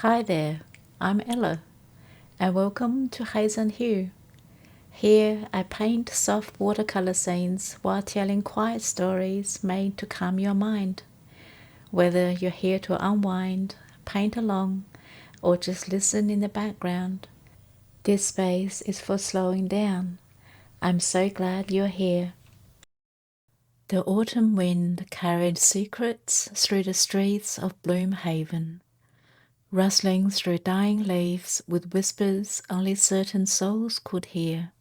Hi there, I'm Ella, and welcome to Haze Hue. Here I paint soft watercolor scenes while telling quiet stories made to calm your mind. Whether you're here to unwind, paint along, or just listen in the background, this space is for slowing down. I'm so glad you're here. The autumn wind carried secrets through the streets of Bloomhaven, rustling through dying leaves with whispers only certain souls could hear.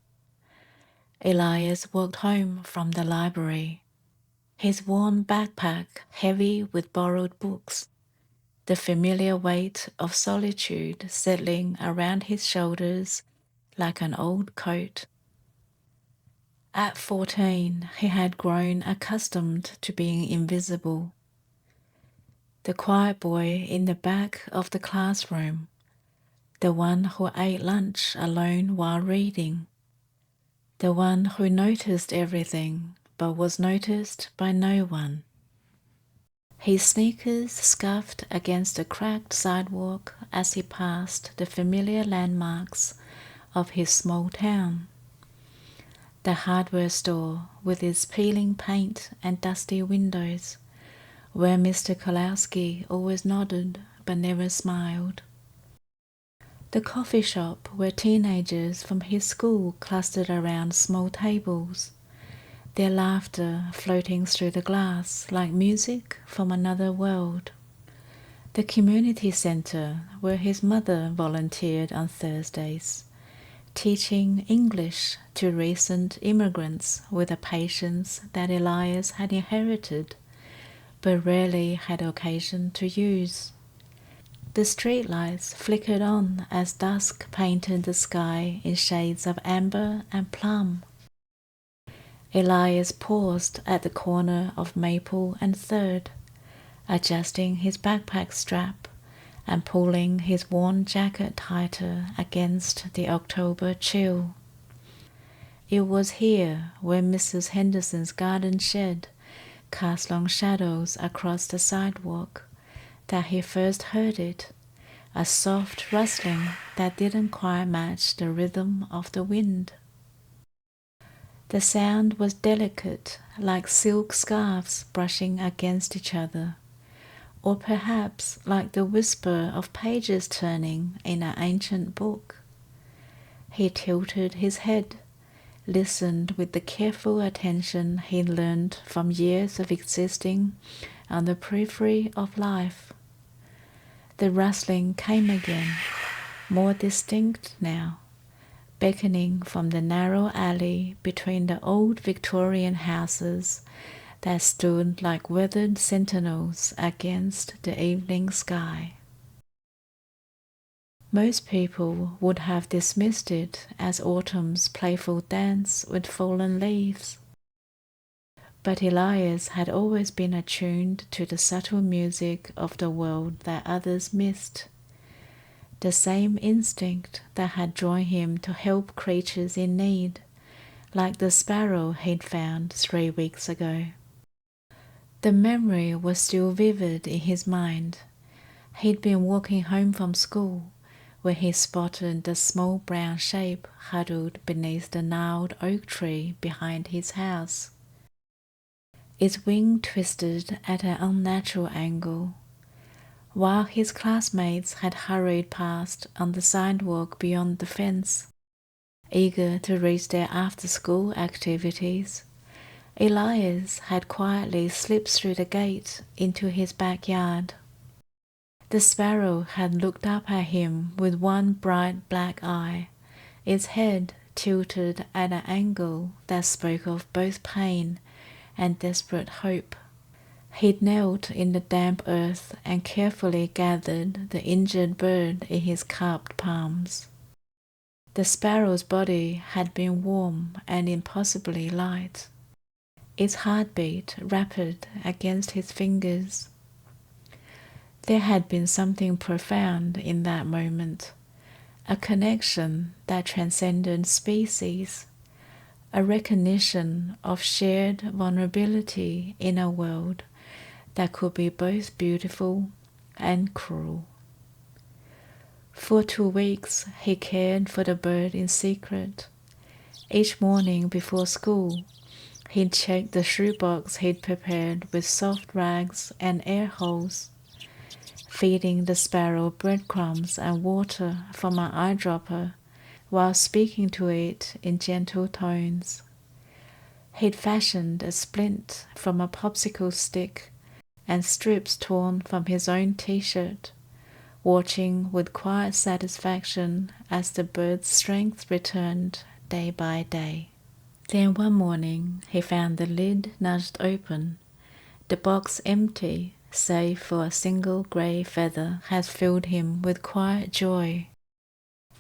Elias walked home from the library, his worn backpack heavy with borrowed books, the familiar weight of solitude settling around his shoulders like an old coat. At 14, he had grown accustomed to being invisible. The quiet boy in the back of the classroom, the one who ate lunch alone while reading, the one who noticed everything but was noticed by no one. His sneakers scuffed against the cracked sidewalk as he passed the familiar landmarks of his small town. The hardware store with its peeling paint and dusty windows, where Mr. Kolowski always nodded but never smiled. The coffee shop where teenagers from his school clustered around small tables, their laughter floating through the glass like music from another world. The community center where his mother volunteered on Thursdays, teaching English to recent immigrants with a patience that Elias had inherited but rarely had occasion to use. The streetlights flickered on as dusk painted the sky in shades of amber and plum. Elias paused at the corner of Maple and Third, adjusting his backpack strap and pulling his worn jacket tighter against the October chill. It was here where Mrs. Henderson's garden shed cast long shadows across the sidewalk that he first heard it, a soft rustling that didn't quite match the rhythm of the wind. The sound was delicate, like silk scarves brushing against each other, or perhaps like the whisper of pages turning in an ancient book. He tilted his head, listened with the careful attention he'd learned from years of existing on the periphery of life. The rustling came again, more distinct now, beckoning from the narrow alley between the old Victorian houses that stood like weathered sentinels against the evening sky. Most people would have dismissed it as autumn's playful dance with fallen leaves. But Elias had always been attuned to the subtle music of the world that others missed. The same instinct that had drawn him to help creatures in need, like the sparrow he'd found 3 weeks ago. The memory was still vivid in his mind. He'd been walking home from school when he spotted the small brown shape huddled beneath the gnarled oak tree behind his house. Its wing twisted at an unnatural angle, while his classmates had hurried past on the sidewalk beyond the fence, eager to reach their after-school activities. Elias had quietly slipped through the gate into his backyard. The sparrow had looked up at him with one bright black eye, its head tilted at an angle that spoke of both pain and desperate hope. He'd knelt in the damp earth and carefully gathered the injured bird in his cupped palms. The sparrow's body had been warm and impossibly light, its heartbeat rapid against his fingers. There had been something profound in that moment, a connection that transcended species, a recognition of shared vulnerability in a world that could be both beautiful and cruel. For 2 weeks he cared for the bird in secret. Each morning before school, he'd check the shoebox he'd prepared with soft rags and air holes, feeding the sparrow breadcrumbs and water from an eyedropper while speaking to it in gentle tones. He'd fashioned a splint from a popsicle stick and strips torn from his own t-shirt, watching with quiet satisfaction as the bird's strength returned day by day. Then one morning he found the lid nudged open, the box empty, save for a single grey feather, had filled him with quiet joy.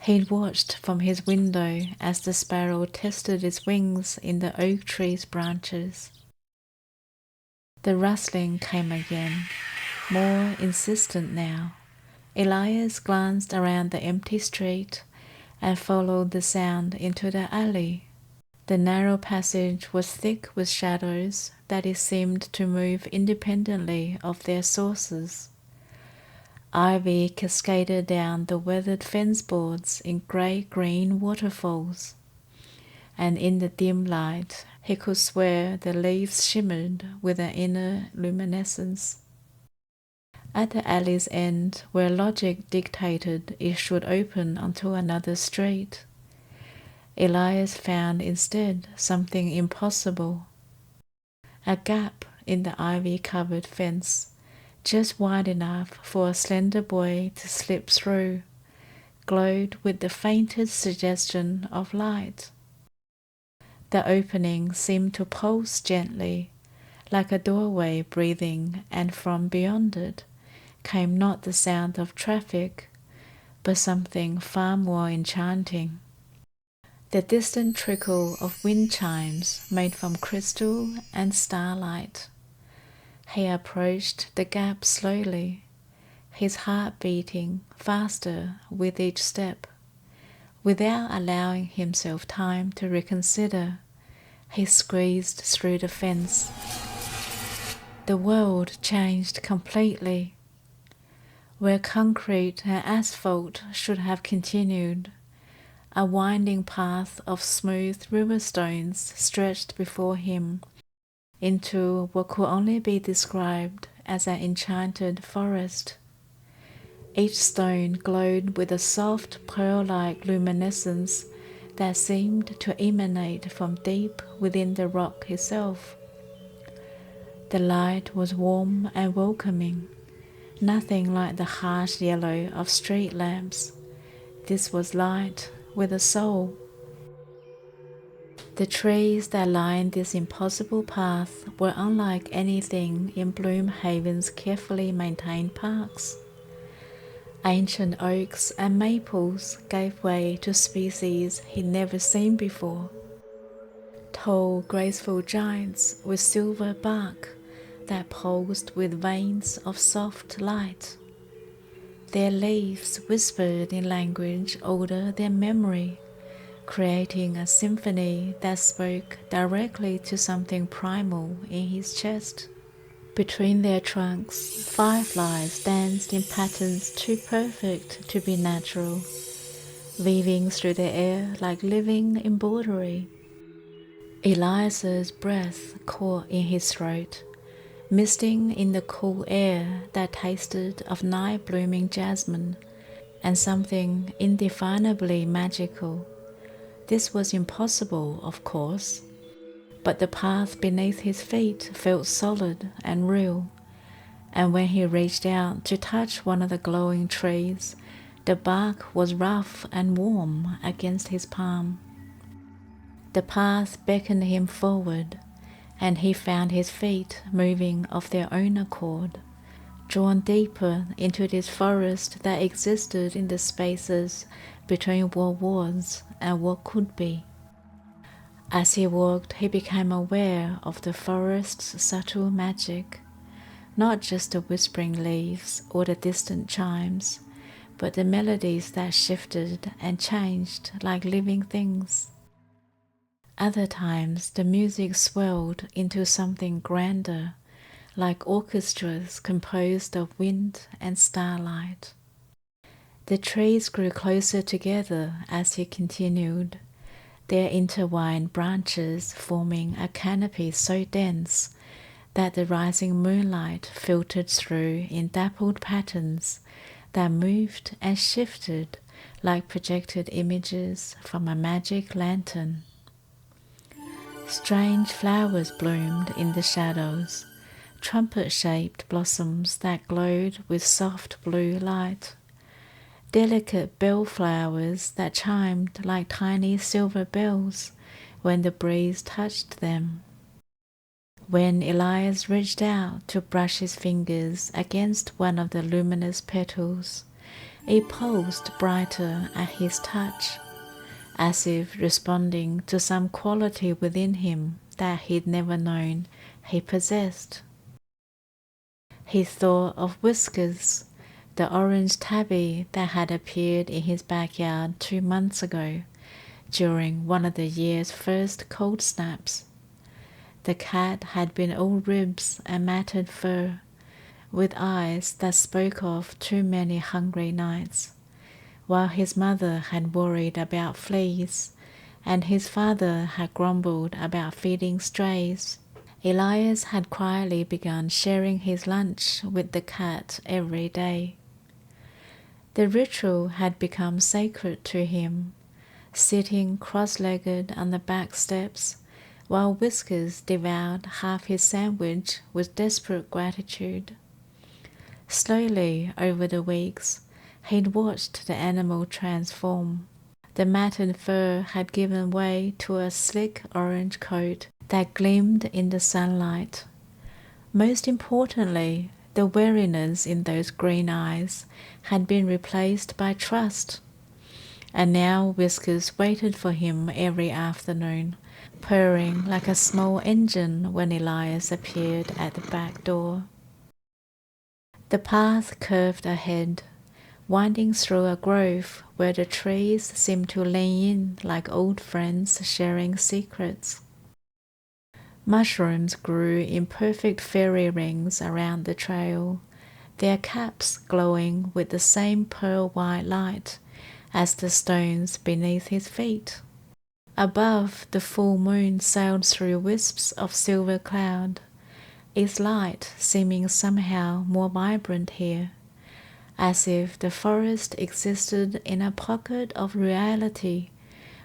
He'd watched from his window as the sparrow tested its wings in the oak tree's branches. The rustling came again, more insistent now. Elias glanced around the empty street and followed the sound into the alley. The narrow passage was thick with shadows that it seemed to move independently of their sources. Ivy cascaded down the weathered fence boards in grey-green waterfalls, and in the dim light he could swear the leaves shimmered with an inner luminescence. At the alley's end, where logic dictated it should open onto another street, Elias found instead something impossible. A gap in the ivy-covered fence, just wide enough for a slender boy to slip through, glowed with the faintest suggestion of light. The opening seemed to pulse gently, like a doorway breathing, and from beyond it came not the sound of traffic, but something far more enchanting. The distant trickle of wind chimes made from crystal and starlight. He approached the gap slowly, his heart beating faster with each step. Without allowing himself time to reconsider, he squeezed through the fence. The world changed completely. Where concrete and asphalt should have continued, a winding path of smooth river stones stretched before him into what could only be described as an enchanted forest. Each stone glowed with a soft pearl-like luminescence that seemed to emanate from deep within the rock itself. The light was warm and welcoming, nothing like the harsh yellow of street lamps. This was light with a soul. The trees that lined this impossible path were unlike anything in Bloomhaven's carefully maintained parks. Ancient oaks and maples gave way to species he'd never seen before. Tall, graceful giants with silver bark that pulsed with veins of soft light. Their leaves whispered in language older than memory, creating a symphony that spoke directly to something primal in his chest. Between their trunks, fireflies danced in patterns too perfect to be natural, weaving through the air like living embroidery. Elias's breath caught in his throat, misting in the cool air that tasted of night-blooming jasmine and something indefinably magical. This was impossible, of course, but the path beneath his feet felt solid and real, and when he reached out to touch one of the glowing trees, the bark was rough and warm against his palm. The path beckoned him forward, and he found his feet moving of their own accord, drawn deeper into this forest that existed in the spaces between what was and what could be. As he walked, he became aware of the forest's subtle magic, not just the whispering leaves or the distant chimes, but the melodies that shifted and changed like living things. Other times, the music swelled into something grander, like orchestras composed of wind and starlight. The trees grew closer together as he continued, their intertwined branches forming a canopy so dense that the rising moonlight filtered through in dappled patterns that moved and shifted like projected images from a magic lantern. Strange flowers bloomed in the shadows, trumpet-shaped blossoms that glowed with soft blue light, delicate bellflowers that chimed like tiny silver bells when the breeze touched them. When Elias reached out to brush his fingers against one of the luminous petals, it pulsed brighter at his touch, as if responding to some quality within him that he'd never known he possessed. He thought of Whiskers, the orange tabby that had appeared in his backyard 2 months ago, during one of the year's first cold snaps. The cat had been all ribs and matted fur, with eyes that spoke of too many hungry nights, while his mother had worried about fleas, and his father had grumbled about feeding strays. Elias had quietly begun sharing his lunch with the cat every day. The ritual had become sacred to him, sitting cross-legged on the back steps, while Whiskers devoured half his sandwich with desperate gratitude. Slowly, over the weeks, he'd watched the animal transform. The matted fur had given way to a slick orange coat that gleamed in the sunlight. Most importantly, the weariness in those green eyes had been replaced by trust. And now Whiskers waited for him every afternoon, purring like a small engine when Elias appeared at the back door. The path curved ahead, winding through a grove where the trees seemed to lean in like old friends sharing secrets. Mushrooms grew in perfect fairy rings around the trail, their caps glowing with the same pearl-white light as the stones beneath his feet. Above, the full moon sailed through wisps of silver cloud, its light seeming somehow more vibrant here, as if the forest existed in a pocket of reality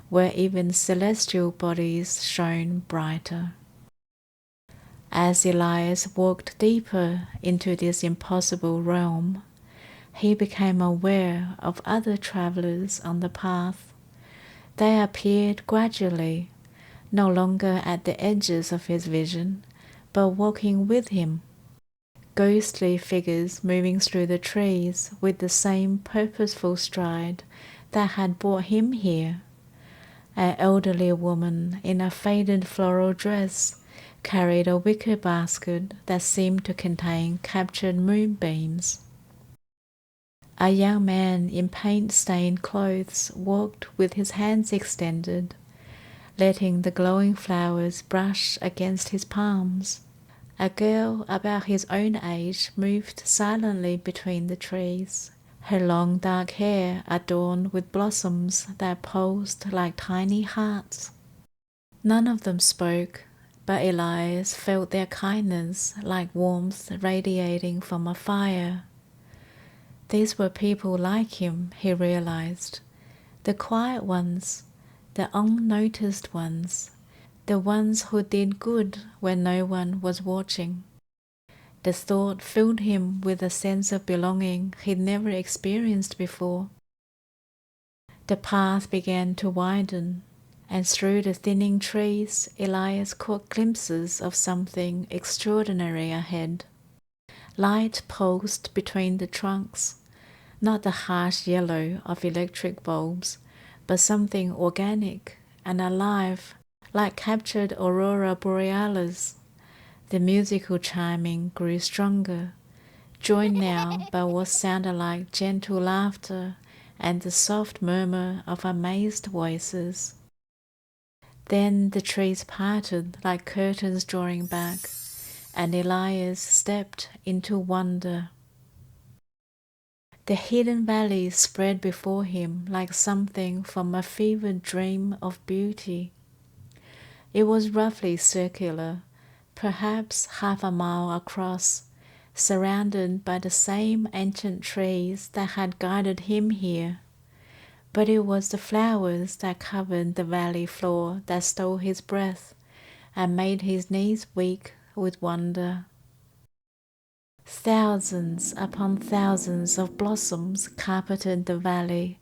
where even celestial bodies shone brighter. As Elias walked deeper into this impossible realm, he became aware of other travelers on the path. They appeared gradually, no longer at the edges of his vision, but walking with him. Ghostly figures moving through the trees with the same purposeful stride that had brought him here. An elderly woman in a faded floral dress carried a wicker basket that seemed to contain captured moonbeams. A young man in paint-stained clothes walked with his hands extended, letting the glowing flowers brush against his palms. A girl about his own age moved silently between the trees, her long dark hair adorned with blossoms that pulsed like tiny hearts. None of them spoke, but Elias felt their kindness like warmth radiating from a fire. These were people like him, he realized. The quiet ones, the unnoticed ones, the ones who did good when no one was watching. The thought filled him with a sense of belonging he'd never experienced before. The path began to widen, and through the thinning trees, Elias caught glimpses of something extraordinary ahead. Light pulsed between the trunks, not the harsh yellow of electric bulbs, but something organic and alive, like captured aurora borealis. The musical chiming grew stronger, joined now by what sounded like gentle laughter and the soft murmur of amazed voices. Then the trees parted like curtains drawing back, and Elias stepped into wonder. The hidden valley spread before him like something from a fevered dream of beauty. It was roughly circular, perhaps half a mile across, surrounded by the same ancient trees that had guided him here. But it was the flowers that covered the valley floor that stole his breath and made his knees weak with wonder. Thousands upon thousands of blossoms carpeted the valley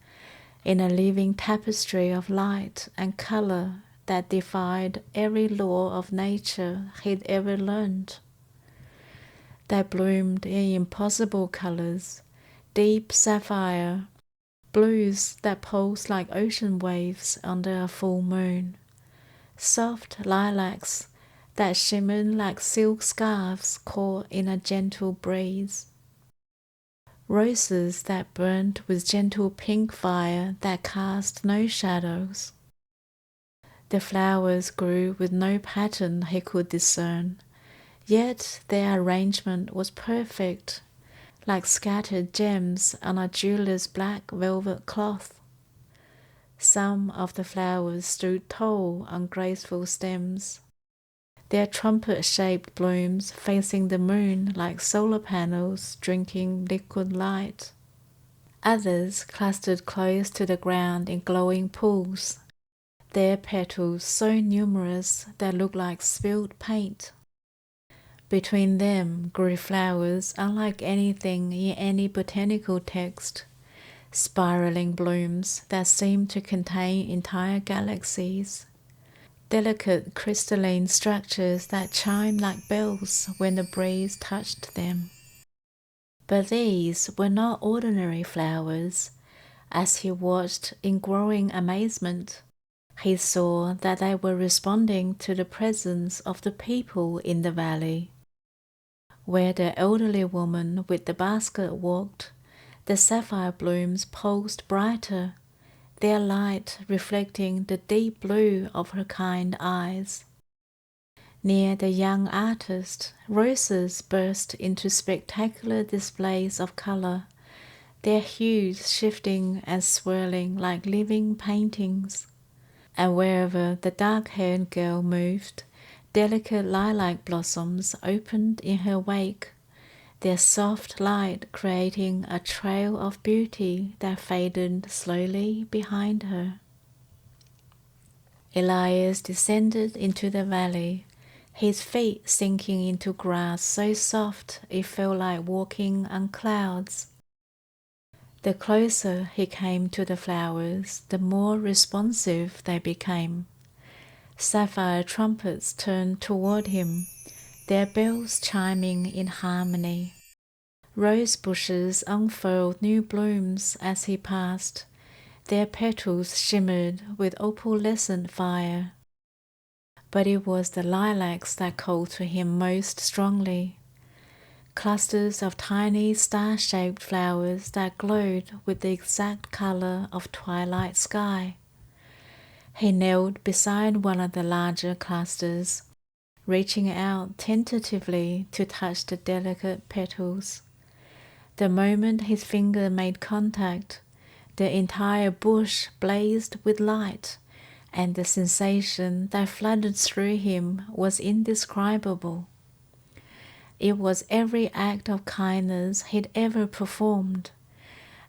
in a living tapestry of light and color that defied every law of nature he'd ever learned. They bloomed in impossible colors, deep sapphire, blues that pulsed like ocean waves under a full moon, soft lilacs that shimmered like silk scarves caught in a gentle breeze, roses that burned with gentle pink fire that cast no shadows. The flowers grew with no pattern he could discern, yet their arrangement was perfect, like scattered gems on a jeweler's black velvet cloth. Some of the flowers stood tall on graceful stems, their trumpet-shaped blooms facing the moon like solar panels drinking liquid light. Others clustered close to the ground in glowing pools, their petals so numerous they looked like spilled paint. Between them grew flowers unlike anything in any botanical text, spiraling blooms that seemed to contain entire galaxies, delicate crystalline structures that chimed like bells when the breeze touched them. But these were not ordinary flowers. As he watched in growing amazement, he saw that they were responding to the presence of the people in the valley. Where the elderly woman with the basket walked, the sapphire blooms pulsed brighter, their light reflecting the deep blue of her kind eyes. Near the young artist, roses burst into spectacular displays of color, their hues shifting and swirling like living paintings. And wherever the dark-haired girl moved, delicate lilac blossoms opened in her wake, their soft light creating a trail of beauty that faded slowly behind her. Elias descended into the valley, his feet sinking into grass so soft it felt like walking on clouds. The closer he came to the flowers, the more responsive they became. Sapphire trumpets turned toward him, their bells chiming in harmony. Rose bushes unfurled new blooms as he passed, their petals shimmered with opalescent fire. But it was the lilacs that called to him most strongly. Clusters of tiny star-shaped flowers that glowed with the exact color of twilight sky. He knelt beside one of the larger clusters, reaching out tentatively to touch the delicate petals. The moment his finger made contact, the entire bush blazed with light, and the sensation that flooded through him was indescribable. It was every act of kindness he'd ever performed,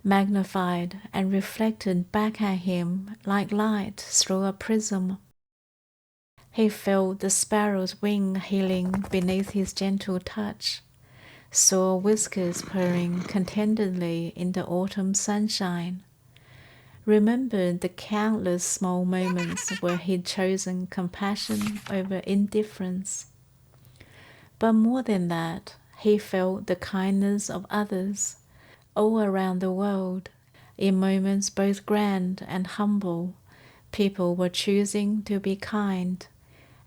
magnified and reflected back at him like light through a prism. He felt the sparrow's wing healing beneath his gentle touch, saw whiskers purring contentedly in the autumn sunshine, remembered the countless small moments where he'd chosen compassion over indifference. But more than that, he felt the kindness of others all around the world. In moments both grand and humble, people were choosing to be kind,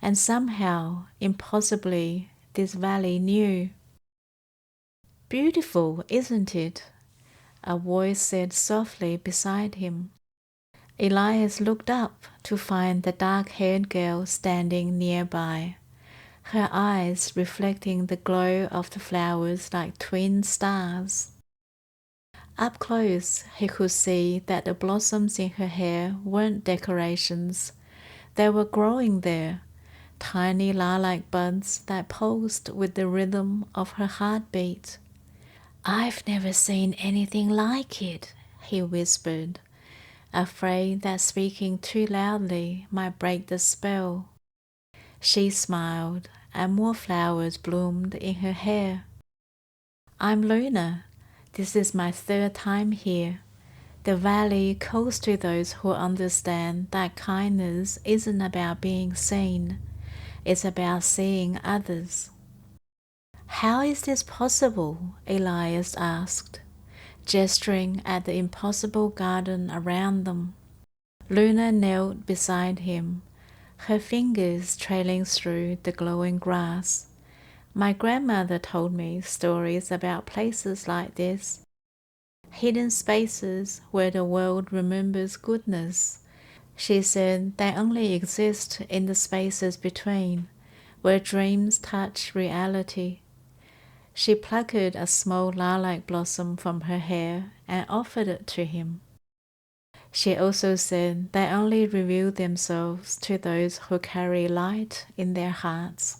and somehow, impossibly, this valley knew. "Beautiful, isn't it?" a voice said softly beside him. Elias looked up to find the dark-haired girl standing nearby, her eyes reflecting the glow of the flowers like twin stars. Up close, he could see that the blossoms in her hair weren't decorations. They were growing there, tiny lilac buds that pulsed with the rhythm of her heartbeat. "I've never seen anything like it," he whispered, afraid that speaking too loudly might break the spell. She smiled, and more flowers bloomed in her hair. "I'm Luna. This is my third time here. The valley calls to those who understand that kindness isn't about being seen, it's about seeing others." "How is this possible?" Elias asked, gesturing at the impossible garden around them. Luna knelt beside him, her fingers trailing through the glowing grass. "My grandmother told me stories about places like this, hidden spaces where the world remembers goodness. She said they only exist in the spaces between, where dreams touch reality." She plucked a small lilac blossom from her hair and offered it to him. She also said they only reveal themselves to those who carry light in their hearts.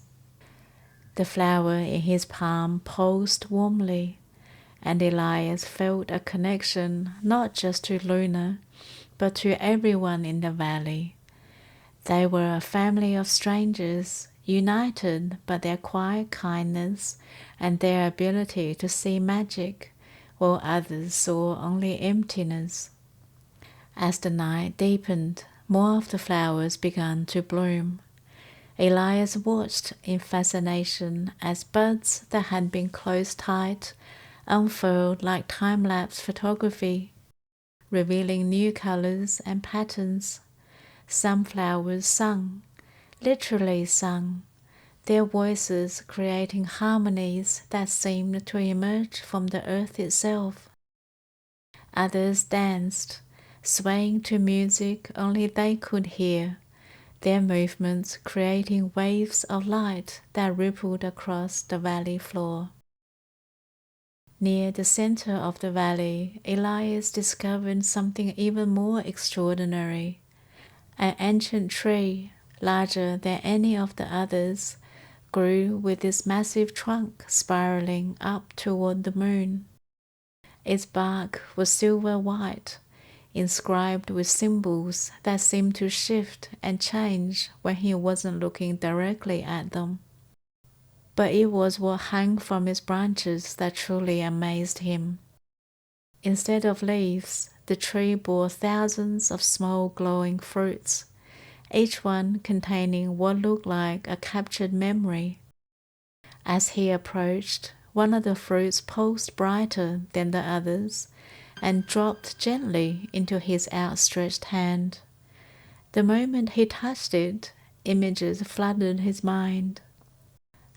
The flower in his palm pulsed warmly, and Elias felt a connection not just to Luna, but to everyone in the valley. They were a family of strangers, united by their quiet kindness and their ability to see magic, while others saw only emptiness. As the night deepened, more of the flowers began to bloom. Elias watched in fascination as buds that had been closed tight unfurled like time-lapse photography, revealing new colors and patterns. Some flowers sung, literally sung, their voices creating harmonies that seemed to emerge from the earth itself. Others danced, swaying to music only they could hear, their movements creating waves of light that rippled across the valley floor. Near the center of the valley, Elias discovered something even more extraordinary. An ancient tree, larger than any of the others, grew with its massive trunk spiraling up toward the moon. Its bark was silver white, inscribed with symbols that seemed to shift and change when he wasn't looking directly at them. But it was what hung from its branches that truly amazed him. Instead of leaves, the tree bore thousands of small glowing fruits, each one containing what looked like a captured memory. As he approached, one of the fruits pulsed brighter than the others and dropped gently into his outstretched hand. The moment he touched it, images flooded his mind.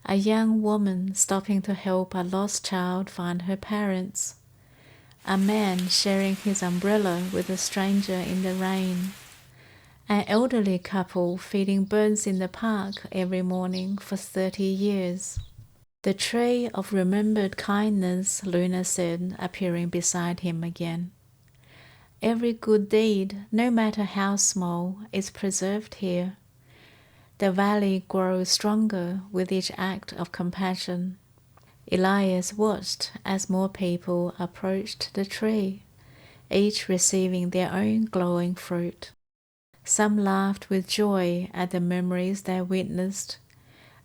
A young woman stopping to help a lost child find her parents. A man sharing his umbrella with a stranger in the rain. An elderly couple feeding birds in the park every morning for 30 years. "The tree of remembered kindness," Luna said, appearing beside him again. "Every good deed, no matter how small, is preserved here. The valley grows stronger with each act of compassion." Elias watched as more people approached the tree, each receiving their own glowing fruit. Some laughed with joy at the memories they witnessed.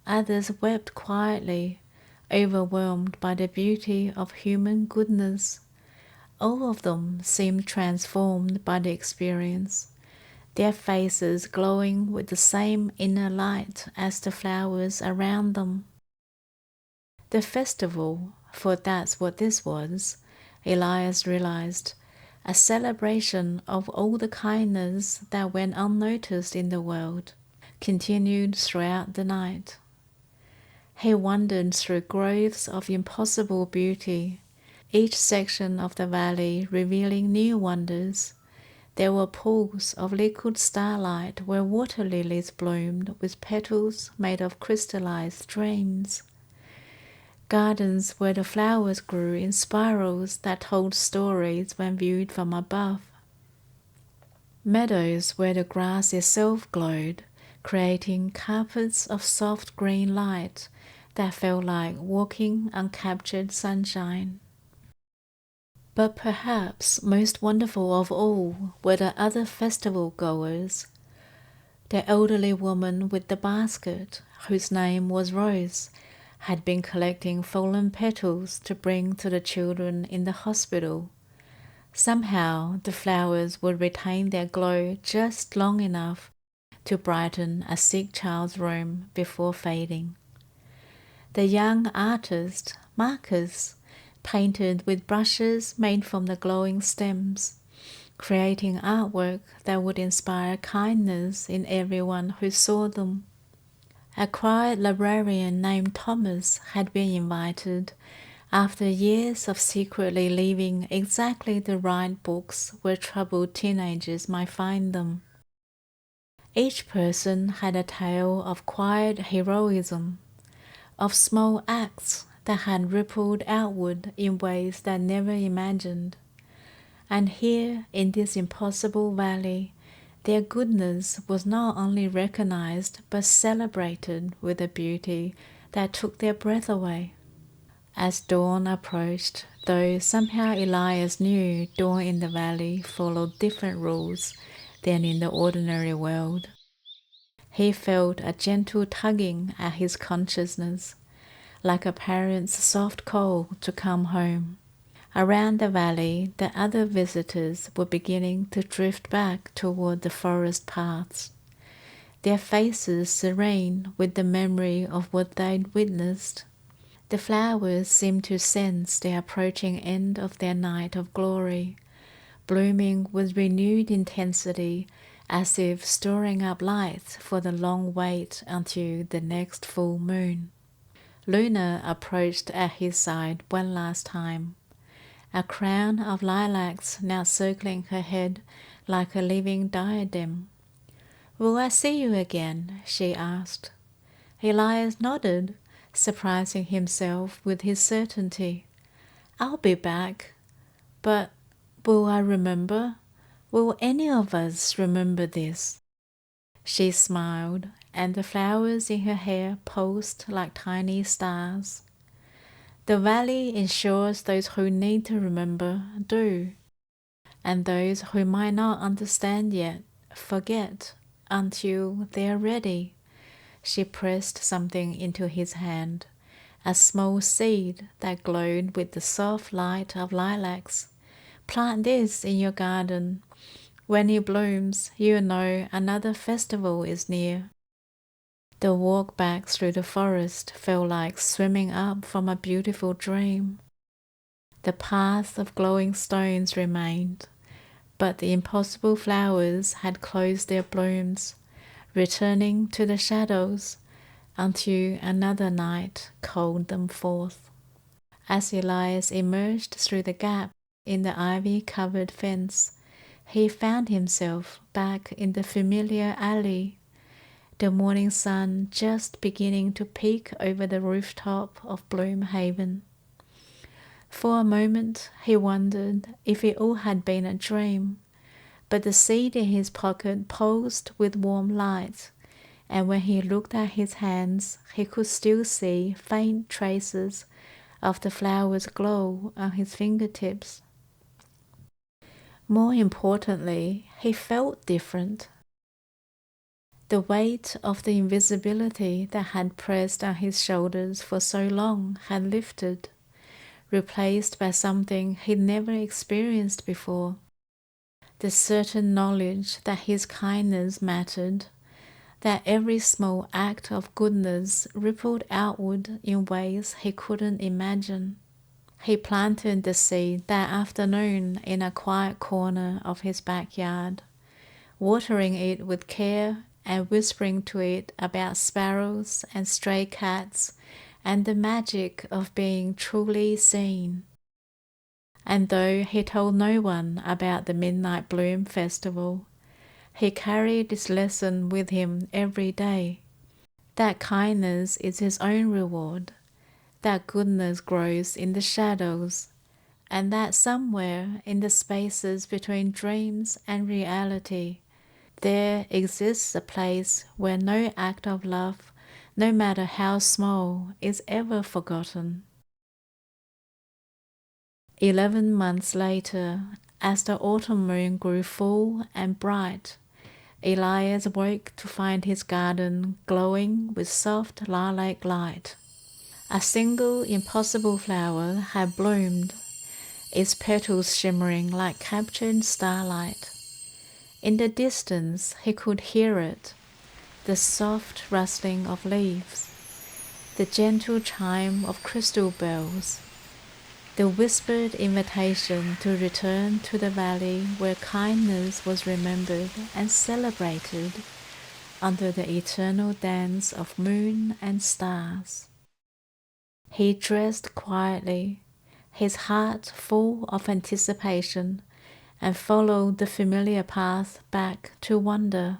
Others wept quietly, overwhelmed by the beauty of human goodness. All of them seemed transformed by the experience, their faces glowing with the same inner light as the flowers around them. The festival, for that's what this was, Elias realized, a celebration of all the kindness that went unnoticed in the world, continued throughout the night. He wandered through groves of impossible beauty, each section of the valley revealing new wonders. There were pools of liquid starlight where water lilies bloomed with petals made of crystallized dreams. Gardens where the flowers grew in spirals that told stories when viewed from above. Meadows where the grass itself glowed, creating carpets of soft green light that felt like walking uncaptured sunshine. But perhaps most wonderful of all were the other festival goers. The elderly woman with the basket, whose name was Rose, had been collecting fallen petals to bring to the children in the hospital. Somehow the flowers would retain their glow just long enough to brighten a sick child's room before fading. The young artist, Marcus, painted with brushes made from the glowing stems, creating artwork that would inspire kindness in everyone who saw them. A quiet librarian named Thomas had been invited after years of secretly leaving exactly the right books where troubled teenagers might find them. Each person had a tale of quiet heroism, of small acts that had rippled outward in ways that never imagined. And here, in this impossible valley, their goodness was not only recognized but celebrated with a beauty that took their breath away. As dawn approached, though somehow Elias knew dawn in the valley followed different rules than in the ordinary world, he felt a gentle tugging at his consciousness, like a parent's soft call to come home. Around the valley, the other visitors were beginning to drift back toward the forest paths, their faces serene with the memory of what they'd witnessed. The flowers seemed to sense the approaching end of their night of glory, blooming with renewed intensity as if storing up light for the long wait until the next full moon. Luna approached at his side one last time, a crown of lilacs now circling her head like a living diadem. "Will I see you again?" she asked. Elias nodded, surprising himself with his certainty. "I'll be back. But will I remember? Will any of us remember this?" She smiled, and the flowers in her hair pulsed like tiny stars. The valley ensures those who need to remember do, and those who might not understand yet forget until they are ready. She pressed something into his hand, a small seed that glowed with the soft light of lilacs. "Plant this in your garden. When it blooms, you'll know another festival is near." The walk back through the forest felt like swimming up from a beautiful dream. The path of glowing stones remained, but the impossible flowers had closed their blooms, returning to the shadows until another night called them forth. As Elias emerged through the gap in the ivy-covered fence, he found himself back in the familiar alley, the morning sun just beginning to peek over the rooftop of Bloomhaven. For a moment he wondered if it all had been a dream, but the seed in his pocket pulsed with warm light, and when he looked at his hands he could still see faint traces of the flower's glow on his fingertips. More importantly, he felt different. The weight of the invisibility that had pressed on his shoulders for so long had lifted, replaced by something he'd never experienced before. The certain knowledge that his kindness mattered, that every small act of goodness rippled outward in ways he couldn't imagine. He planted the seed that afternoon in a quiet corner of his backyard, watering it with care and whispering to it about sparrows and stray cats and the magic of being truly seen. And though he told no one about the Midnight Bloom Festival, he carried this lesson with him every day, that kindness is his own reward, that goodness grows in the shadows, and that somewhere in the spaces between dreams and reality, there exists a place where no act of love, no matter how small, is ever forgotten. 11 months later, as the autumn moon grew full and bright, Elias woke to find his garden glowing with soft lilac light. A single impossible flower had bloomed, its petals shimmering like captured starlight. In the distance he could hear it, the soft rustling of leaves, the gentle chime of crystal bells, the whispered invitation to return to the valley where kindness was remembered and celebrated under the eternal dance of moon and stars. He dressed quietly, his heart full of anticipation, and followed the familiar path back to wonder.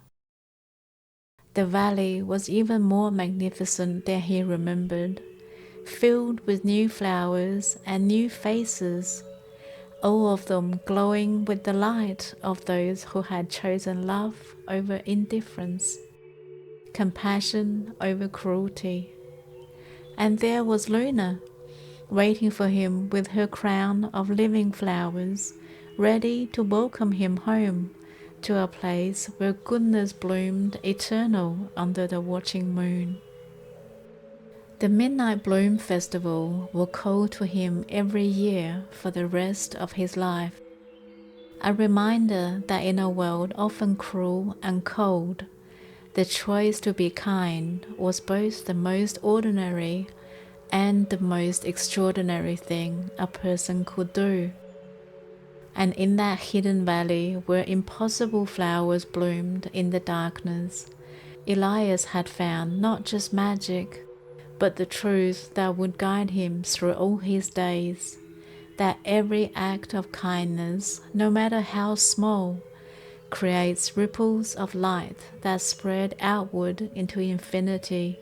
The valley was even more magnificent than he remembered, filled with new flowers and new faces, all of them glowing with the light of those who had chosen love over indifference, compassion over cruelty. And there was Luna, waiting for him with her crown of living flowers, ready to welcome him home to a place where goodness bloomed eternal under the watching moon. The Midnight Bloom Festival will call to him every year for the rest of his life, a reminder that in a world often cruel and cold, the choice to be kind was both the most ordinary and the most extraordinary thing a person could do. And in that hidden valley where impossible flowers bloomed in the darkness, Elias had found not just magic, but the truth that would guide him through all his days, that every act of kindness, no matter how small, creates ripples of light that spread outward into infinity,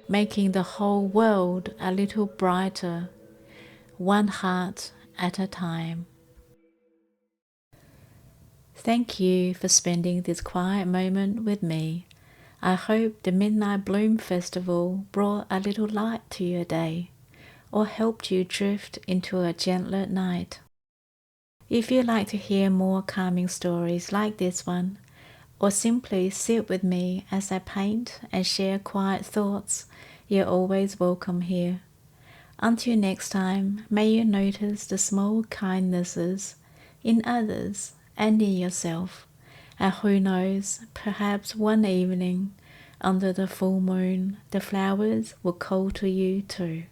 making the whole world a little brighter, one heart at a time. Thank you for spending this quiet moment with me. I hope the Midnight Bloom Festival brought a little light to your day, or helped you drift into a gentler night. If you'd like to hear more calming stories like this one, or simply sit with me as I paint and share quiet thoughts, you're always welcome here. Until next time, may you notice the small kindnesses in others and in yourself, and who knows, perhaps one evening, under the full moon, the flowers will call to you too.